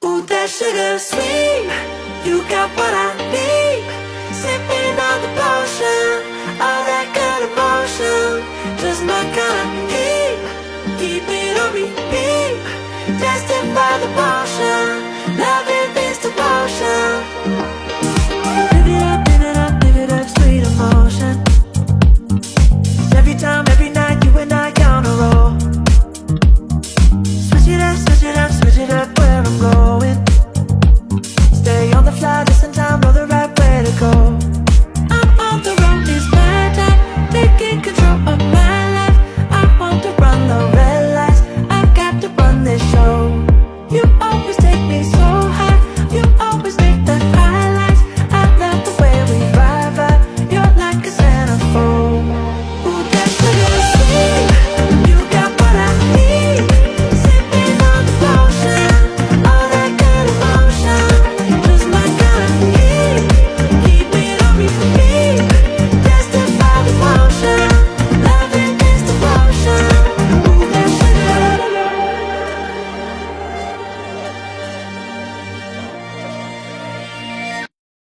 Ooh, that sugar sweet, you got what I need. Sipping on the potion, all that good emotion, just my kind of heat. Keep it on repeat, destined by the potion, loving this devotion. Live it up, live it up, live it up, sweet emotion. Every time, every night, you and I on a roll. Switch it up, switch it up, switch it up where I'm going. Stay on the fly, listen time, know the right way to go. I'm on the road, it's my time, taking control of my life. I want to run the red lights, I've got to run this show. You always take me so high, you always make